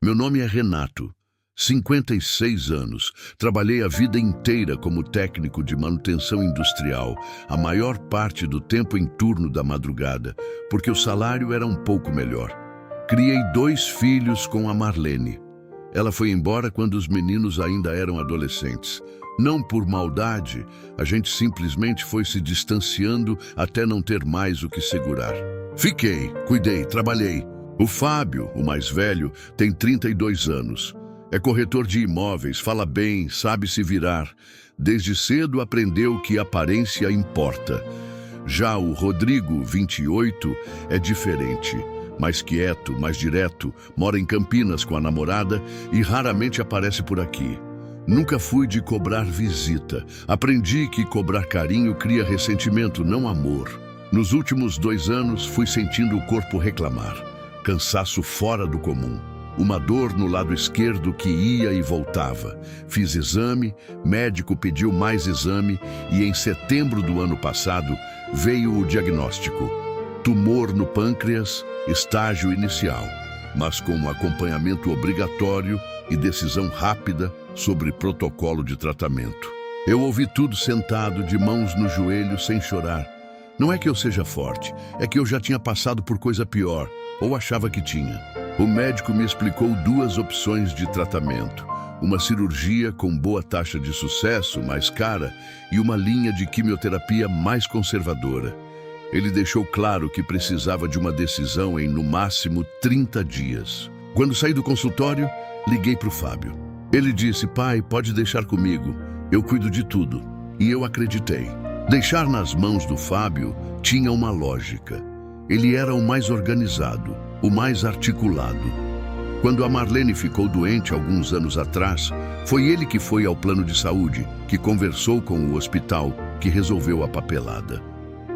Meu nome é Renato, 56 anos. Trabalhei a vida inteira como técnico de manutenção industrial, a maior parte do tempo em turno da madrugada, porque o salário era um pouco melhor. Criei 2 filhos com a Marlene. Ela foi embora quando os meninos ainda eram adolescentes. Não por maldade, a gente simplesmente foi se distanciando até não ter mais o que segurar. Fiquei, cuidei, trabalhei. O Fábio, o mais velho, tem 32 anos. É corretor de imóveis, fala bem, sabe se virar. Desde cedo aprendeu que aparência importa. Já o Rodrigo, 28, é diferente. Mais quieto, mais direto, mora em Campinas com a namorada e raramente aparece por aqui. Nunca fui de cobrar visita. Aprendi que cobrar carinho cria ressentimento, não amor. Nos últimos 2 anos, fui sentindo o corpo reclamar. Cansaço fora do comum. Uma dor no lado esquerdo que ia e voltava. Fiz exame, médico pediu mais exame e em setembro do ano passado veio o diagnóstico. Tumor no pâncreas, estágio inicial, mas com um acompanhamento obrigatório e decisão rápida sobre protocolo de tratamento. Eu ouvi tudo sentado, de mãos no joelho, sem chorar. Não é que eu seja forte, é que eu já tinha passado por coisa pior, ou achava que tinha. O médico me explicou 2 opções de tratamento. Uma cirurgia com boa taxa de sucesso, mais cara, e uma linha de quimioterapia mais conservadora. Ele deixou claro que precisava de uma decisão em, no máximo, 30 dias. Quando saí do consultório, liguei para o Fábio. Ele disse: pai, pode deixar comigo, eu cuido de tudo. E eu acreditei. Deixar nas mãos do Fábio tinha uma lógica. Ele era o mais organizado, o mais articulado. Quando a Marlene ficou doente alguns anos atrás, foi ele que foi ao plano de saúde, que conversou com o hospital, que resolveu a papelada.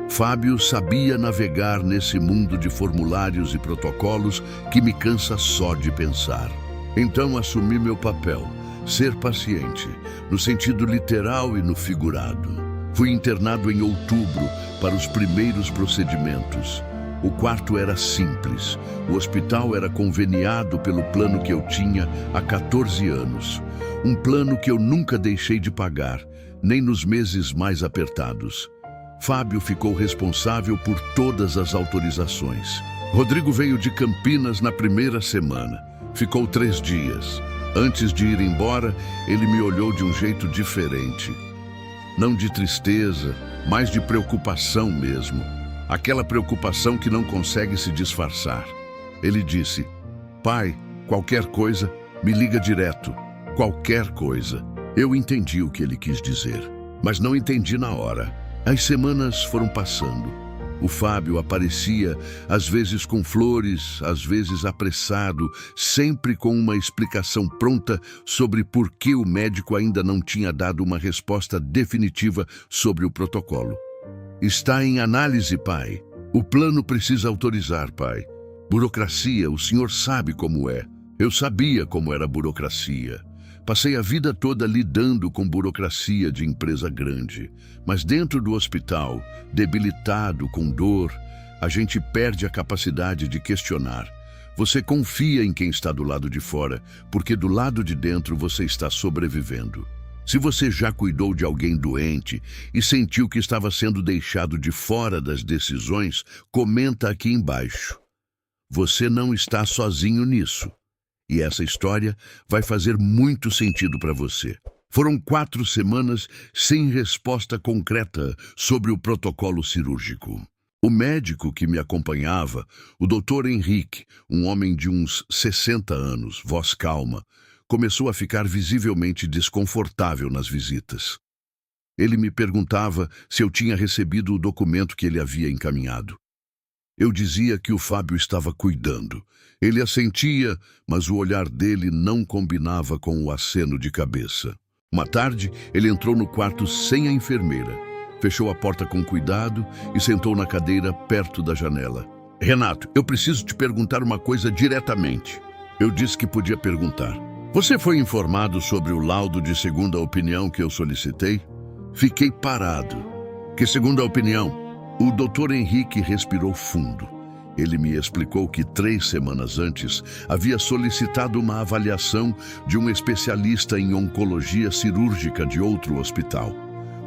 Fábio sabia navegar nesse mundo de formulários e protocolos que me cansa só de pensar. Então assumi meu papel, ser paciente, no sentido literal e no figurado. Fui internado em outubro para os primeiros procedimentos. O quarto era simples. O hospital era conveniado pelo plano que eu tinha há 14 anos. Um plano que eu nunca deixei de pagar, nem nos meses mais apertados. Fábio ficou responsável por todas as autorizações. Rodrigo veio de Campinas na primeira semana. Ficou 3 dias. Antes de ir embora, ele me olhou de um jeito diferente. Não de tristeza, mas de preocupação mesmo. Aquela preocupação que não consegue se disfarçar. Ele disse: pai, qualquer coisa, me liga direto. Qualquer coisa. Eu entendi o que ele quis dizer, mas não entendi na hora. As semanas foram passando. O Fábio aparecia, às vezes com flores, às vezes apressado, sempre com uma explicação pronta sobre por que o médico ainda não tinha dado uma resposta definitiva sobre o protocolo. Está em análise, pai. O plano precisa autorizar, pai. Burocracia, o senhor sabe como é. Eu sabia como era a burocracia. Passei a vida toda lidando com burocracia de empresa grande. Mas dentro do hospital, debilitado, com dor, a gente perde a capacidade de questionar. Você confia em quem está do lado de fora, porque do lado de dentro você está sobrevivendo. Se você já cuidou de alguém doente e sentiu que estava sendo deixado de fora das decisões, comenta aqui embaixo. Você não está sozinho nisso. E essa história vai fazer muito sentido para você. Foram 4 semanas sem resposta concreta sobre o protocolo cirúrgico. O médico que me acompanhava, o Dr. Henrique, um homem de uns 60 anos, voz calma, começou a ficar visivelmente desconfortável nas visitas. Ele me perguntava se eu tinha recebido o documento que ele havia encaminhado. Eu dizia que o Fábio estava cuidando. Ele assentia, mas o olhar dele não combinava com o aceno de cabeça. Uma tarde, ele entrou no quarto sem a enfermeira. Fechou a porta com cuidado e sentou na cadeira perto da janela. Renato, eu preciso te perguntar uma coisa diretamente. Eu disse que podia perguntar. Você foi informado sobre o laudo de segunda opinião que eu solicitei? Fiquei parado. Que segunda opinião? O Dr. Henrique respirou fundo. Ele me explicou que 3 semanas antes havia solicitado uma avaliação de um especialista em oncologia cirúrgica de outro hospital.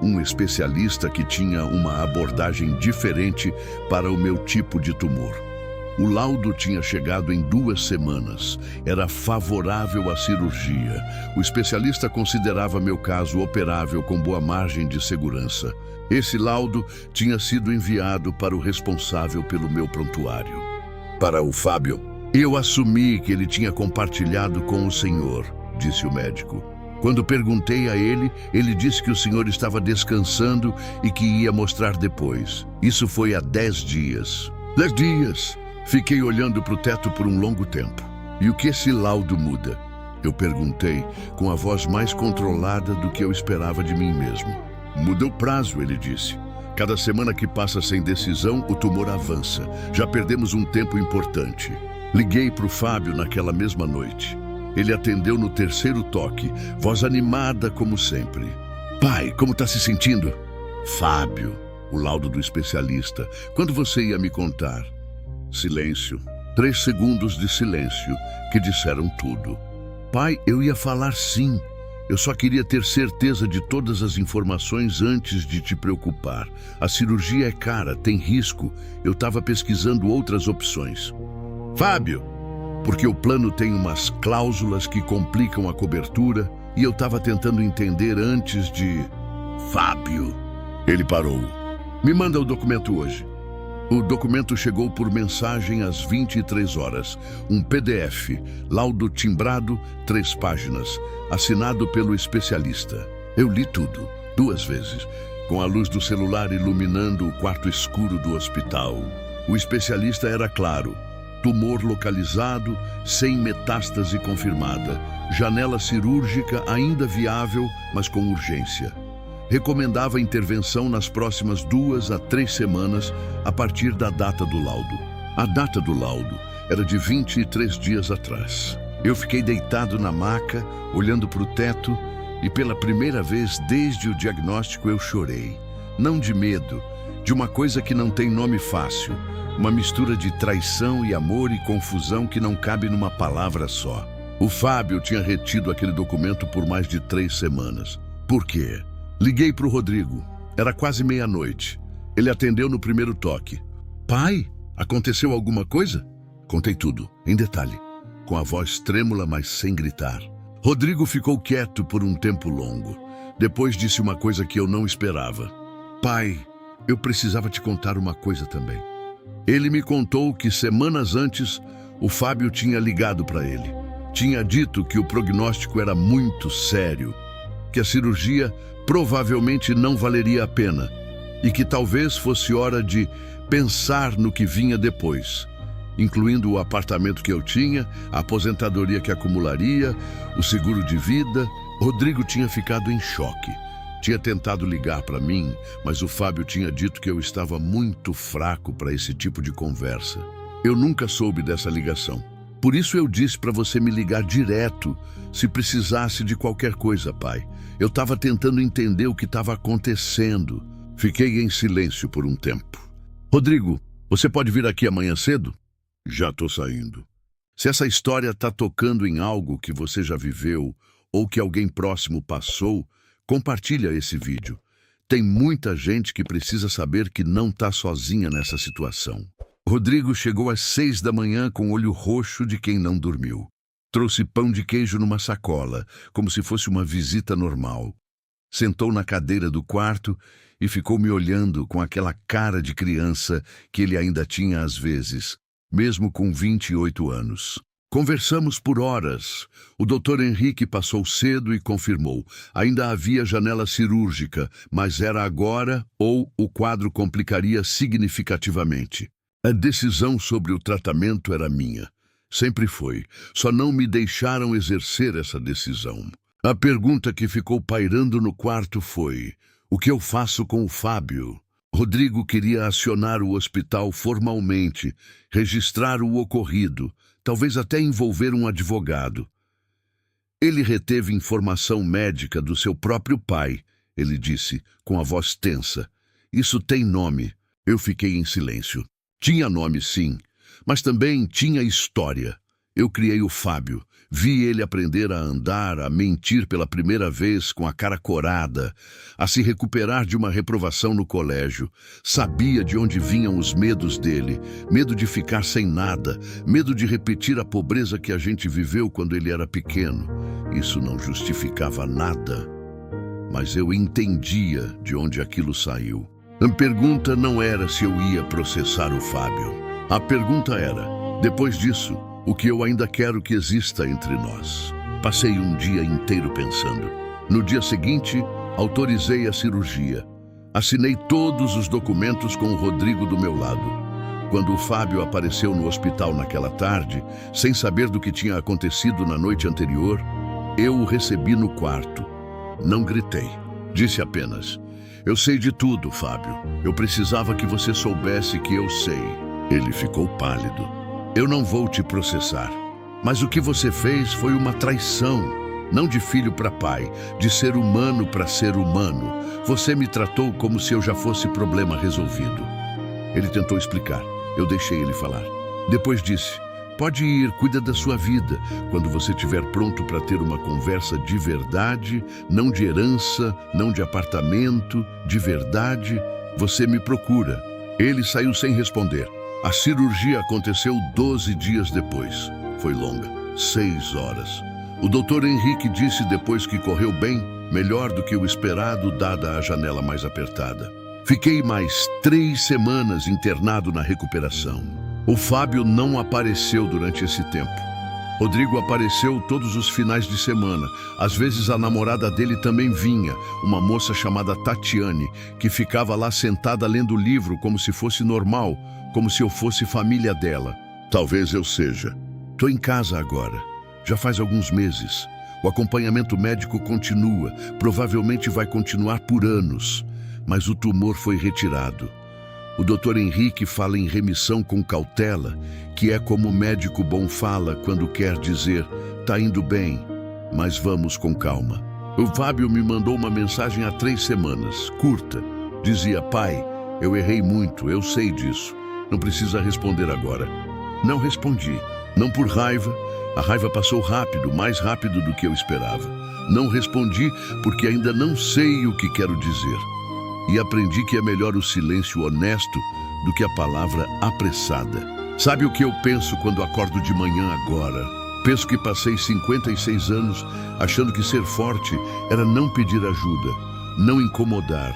Um especialista que tinha uma abordagem diferente para o meu tipo de tumor. O laudo tinha chegado em 2 semanas. Era favorável à cirurgia. O especialista considerava meu caso operável com boa margem de segurança. Esse laudo tinha sido enviado para o responsável pelo meu prontuário. Para o Fábio. Eu assumi que ele tinha compartilhado com o senhor, disse o médico. Quando perguntei a ele, ele disse que o senhor estava descansando e que ia mostrar depois. Isso foi há 10 dias. 10 dias! Fiquei olhando para o teto por um longo tempo. E o que esse laudo muda? Eu perguntei, com a voz mais controlada do que eu esperava de mim mesmo. Muda o prazo, ele disse. Cada semana que passa sem decisão, o tumor avança. Já perdemos um tempo importante. Liguei para o Fábio naquela mesma noite. Ele atendeu no 3º toque, voz animada como sempre. Pai, como está se sentindo? Fábio, o laudo do especialista. Quando você ia me contar? Silêncio. 3 segundos de silêncio que disseram tudo. Pai, eu ia falar sim. Eu só queria ter certeza de todas as informações antes de te preocupar. A cirurgia é cara, tem risco. Eu estava pesquisando outras opções. Fábio, porque o plano tem umas cláusulas que complicam a cobertura e eu estava tentando entender antes de... Fábio. Ele parou. Me manda o documento hoje. O documento chegou por mensagem às 23 horas. Um PDF, laudo timbrado, 3 páginas, assinado pelo especialista. Eu li tudo, 2 vezes, com a luz do celular iluminando o quarto escuro do hospital. O especialista era claro. Tumor localizado, sem metástase confirmada. Janela cirúrgica ainda viável, mas com urgência. Recomendava intervenção nas próximas 2 a 3 semanas a partir da data do laudo. A data do laudo era de 23 dias atrás. Eu fiquei deitado na maca, olhando para o teto, e pela primeira vez desde o diagnóstico eu chorei. Não de medo, de uma coisa que não tem nome fácil. Uma mistura de traição e amor e confusão que não cabe numa palavra só. O Fábio tinha retido aquele documento por mais de 3 semanas. Por quê? Liguei para o Rodrigo. Era quase meia-noite. Ele atendeu no 1º toque. Pai, aconteceu alguma coisa? Contei tudo, em detalhe, com a voz trêmula, mas sem gritar. Rodrigo ficou quieto por um tempo longo. Depois disse uma coisa que eu não esperava. Pai, eu precisava te contar uma coisa também. Ele me contou que semanas antes, o Fábio tinha ligado para ele. Tinha dito que o prognóstico era muito sério, que a cirurgia provavelmente não valeria a pena e que talvez fosse hora de pensar no que vinha depois, incluindo o apartamento que eu tinha, a aposentadoria que acumularia, o seguro de vida. Rodrigo tinha ficado em choque. Tinha tentado ligar para mim, mas o Fábio tinha dito que eu estava muito fraco para esse tipo de conversa. Eu nunca soube dessa ligação. Por isso eu disse para você me ligar direto, se precisasse de qualquer coisa, pai. Eu estava tentando entender o que estava acontecendo. Fiquei em silêncio por um tempo. Rodrigo, você pode vir aqui amanhã cedo? Já estou saindo. Se essa história está tocando em algo que você já viveu ou que alguém próximo passou, compartilha esse vídeo. Tem muita gente que precisa saber que não está sozinha nessa situação. Rodrigo chegou às 6 da manhã com o olho roxo de quem não dormiu. Trouxe pão de queijo numa sacola, como se fosse uma visita normal. Sentou na cadeira do quarto e ficou me olhando com aquela cara de criança que ele ainda tinha às vezes, mesmo com 28 anos. Conversamos por horas. O Dr. Henrique passou cedo e confirmou. Ainda havia janela cirúrgica, mas era agora ou o quadro complicaria significativamente. A decisão sobre o tratamento era minha. Sempre foi. Só não me deixaram exercer essa decisão. A pergunta que ficou pairando no quarto foi: o que eu faço com o Fábio? Rodrigo queria acionar o hospital formalmente, registrar o ocorrido, talvez até envolver um advogado. Ele reteve informação médica do seu próprio pai, ele disse, com a voz tensa. Isso tem nome. Eu fiquei em silêncio. Tinha nome, sim. mas também tinha história. Eu criei o Fábio, vi ele aprender a andar, a mentir pela primeira vez com a cara corada, a se recuperar de uma reprovação no colégio. Sabia de onde vinham os medos dele, medo de ficar sem nada, medo de repetir a pobreza que a gente viveu quando ele era pequeno. Isso não justificava nada, mas eu entendia de onde aquilo saiu. A pergunta não era se eu ia processar o Fábio. A pergunta era, depois disso, o que eu ainda quero que exista entre nós. Passei um dia inteiro pensando. No dia seguinte, autorizei a cirurgia. Assinei todos os documentos com o Rodrigo do meu lado. Quando o Fábio apareceu no hospital naquela tarde, sem saber do que tinha acontecido na noite anterior, eu o recebi no quarto. Não gritei. Disse apenas, eu sei de tudo, Fábio. Eu precisava que você soubesse que eu sei. Ele ficou pálido. Eu não vou te processar, mas o que você fez foi uma traição, não de filho para pai, de ser humano para ser humano. Você me tratou como se eu já fosse problema resolvido. Ele tentou explicar, eu deixei ele falar. Depois disse, pode ir, cuida da sua vida. Quando você estiver pronto para ter uma conversa de verdade, não de herança, não de apartamento, de verdade, você me procura. Ele saiu sem responder. A cirurgia aconteceu 12 dias depois. Foi longa, 6 horas. O doutor Henrique disse depois que correu bem, melhor do que o esperado, dada a janela mais apertada. Fiquei mais 3 semanas internado na recuperação. O Fábio não apareceu durante esse tempo. Rodrigo apareceu todos os finais de semana. Às vezes a namorada dele também vinha, uma moça chamada Tatiane, que ficava lá sentada lendo o livro como se fosse normal, como se eu fosse família dela. Talvez eu seja. Tô em casa agora. Já faz alguns meses. O acompanhamento médico continua. Provavelmente vai continuar por anos. Mas o tumor foi retirado. O Dr. Henrique fala em remissão com cautela, que é como o médico bom fala quando quer dizer, tá indo bem, mas vamos com calma. O Fábio me mandou uma mensagem há 3 semanas, curta. Dizia, pai, eu errei muito, eu sei disso. Não precisa responder agora. Não respondi. Não por raiva. A raiva passou rápido, mais rápido do que eu esperava. Não respondi porque ainda não sei o que quero dizer. E aprendi que é melhor o silêncio honesto do que a palavra apressada. Sabe o que eu penso quando acordo de manhã agora? Penso que passei 56 anos achando que ser forte era não pedir ajuda, não incomodar,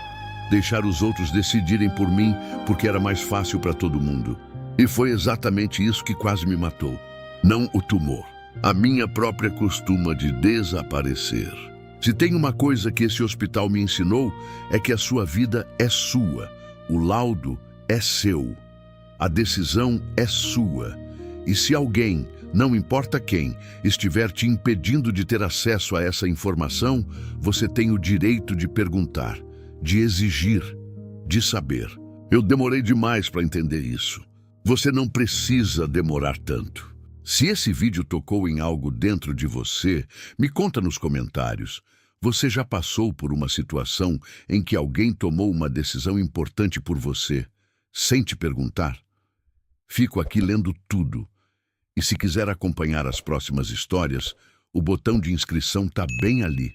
deixar os outros decidirem por mim porque era mais fácil para todo mundo. E foi exatamente isso que quase me matou. Não o tumor. A minha própria costuma de desaparecer. Se tem uma coisa que esse hospital me ensinou, é que a sua vida é sua. O laudo é seu. A decisão é sua. E se alguém, não importa quem, estiver te impedindo de ter acesso a essa informação, você tem o direito de perguntar, de exigir, de saber. Eu demorei demais para entender isso. Você não precisa demorar tanto. Se esse vídeo tocou em algo dentro de você, me conta nos comentários. Você já passou por uma situação em que alguém tomou uma decisão importante por você, sem te perguntar? Fico aqui lendo tudo. E se quiser acompanhar as próximas histórias, o botão de inscrição está bem ali.